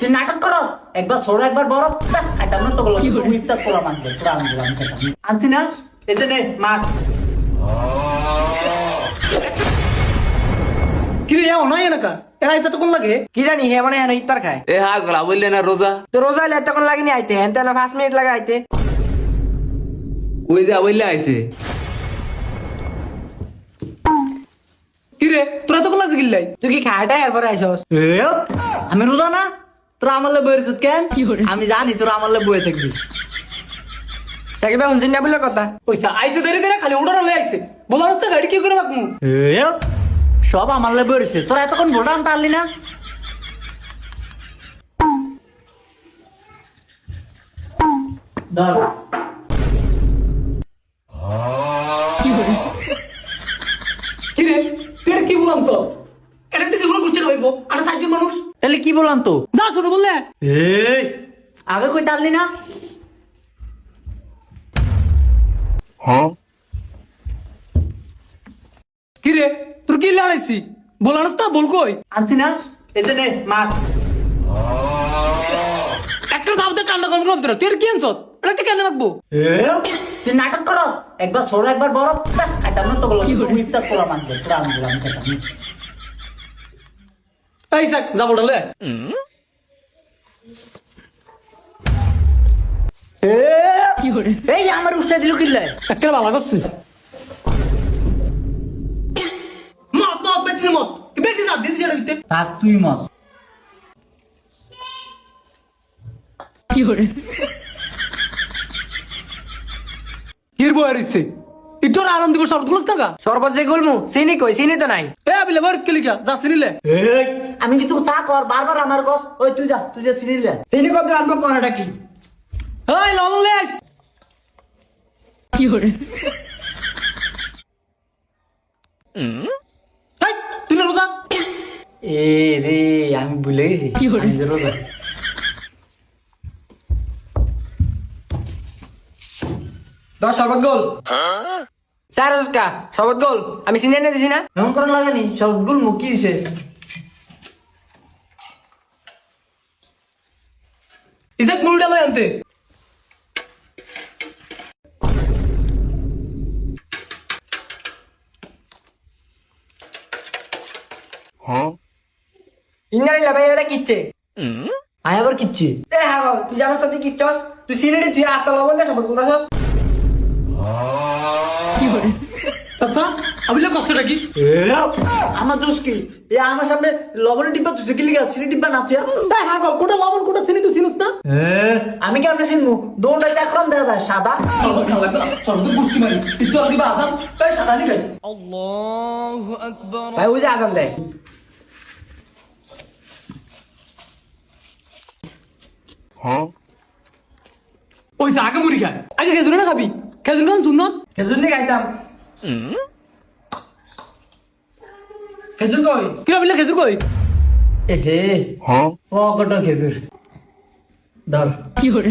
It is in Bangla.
তুই নাটক করস, একবার ছোট একবার বড়। খাইতাম না তো, ইফতার পোলা মানবে, পুরা আমি খাইতাম আনছি না, এতে নে মার। কি রে নাই এলাকা এরা এটা তখন লাগে কি জানি হে মানে হেন ইফতার খায়। এ হা গলা বললে না রোজা তো রোজা হলে তখন লাগেনি আইতে হেন তেন 5 মিনিট লাগে আইতে। ওই যা বললে আইছে। কি রে তোরা তখন লাগছে গিল্লাই তুই কি খায়টাই এরপরে আইসস? আমি রোজা না, তোরা আমার বইয়ের কেন? আমি জানি তোরা আমার বইয়ে থাকবি। সাকিবা শুনছেন না বলে কথা। পয়সা আইছে দেরি দেরি খালি উড়ার হলে আইছে বলার রাস্তা গাড়ি কি করে বাকমু সব আমার বইয়েছে, তোরা এতক্ষণ ভোটা আনতে পারলি না। ধর। কি রে তুই কি বললাম সব এটা থেকে ঘুরে ঘুরছে খাইবো আর 4 জন মানুষ তাহলে কি বললাম তো? না ছোট বললে এই আগে কই তারলি না? কি রে তোর কি লড়াইছি বলার রাস্তা বল কই আনছি না, এতে নে মার। একটা দাবতে কান্না করব না তোরা তুই কি আনছ এটা থেকে কেন রাখবো তুই নাটক করস, একবার ছোট একবার বড়। খাইতাম না তো, ইফতার পোলা মানবে, পুরা আমি খাইতাম। এই সাক যাবো ডলে এই আমার উস্তা দিল কিল্লাই। একটা ভালো করছিস মত মত বেটি মত কি বেটি না দিন ছেড়ে দিতে থাক তুই মত। কির বই আরিছে ইটোর আনন্দ দিব সব গুলো টাকা শরবত যে গুলমু চিনি কই চিনি তো নাই। এ আবিলে বরত কে লিখা যাস নিলে এই আমি কিন্তু চা কর বারবার আমার গস। ওই তুই যা সিনিলে। চিনি কত আনবো কোনটা কি? এই লবণ লে আইস হেই তুই না রোজা এ রে আমি ভুলে গেছি, আমি যে রোজা। দশ শরবত গোল 4 টাকা শরবত গোল আমি চিনি এনে দিছি না। এমন করা লাগেনি, সবগুলো মুখি দিছে। ইজাক মুড়িটা লই আনতে ইন্নারি ভাই এটা কিচ্ছে আয় আবার কিচ্ছি। এ হ্যাঁ তুই আমার সাথে কিচ্ছস তুই সিনেরি তুই আস্তা লবণ দে শরবত বলতাছস। চাচা আবিলে কষ্টটা কি আমার দোষ কি? এ আমার সামনে লবণের ডিব্বা তুই কি লিখা, চিনি ডিব্বা না তুই? ভাই হ্যাঁ কোটা লবণ কোটা চিনি তুই চিনিস না আমি কেমনে চিনবো? দোনটাই দেখলাম দেখা যায় সাদা। সর্বত পুষ্টি মারি একটু আগে বা আদাম তাই সাদা নি গাইস ভাই ওই যে আজান দেয়। ওই যে আগে মুড়ি খায় আগে খেজুর না খাবি খেজুর খান সুন্নত খেজুর নিয়ে খাইতাম। খেজুর কই? কি আবিলে খেজুর কই এ হে পকেট খেজুর ধর। কি করে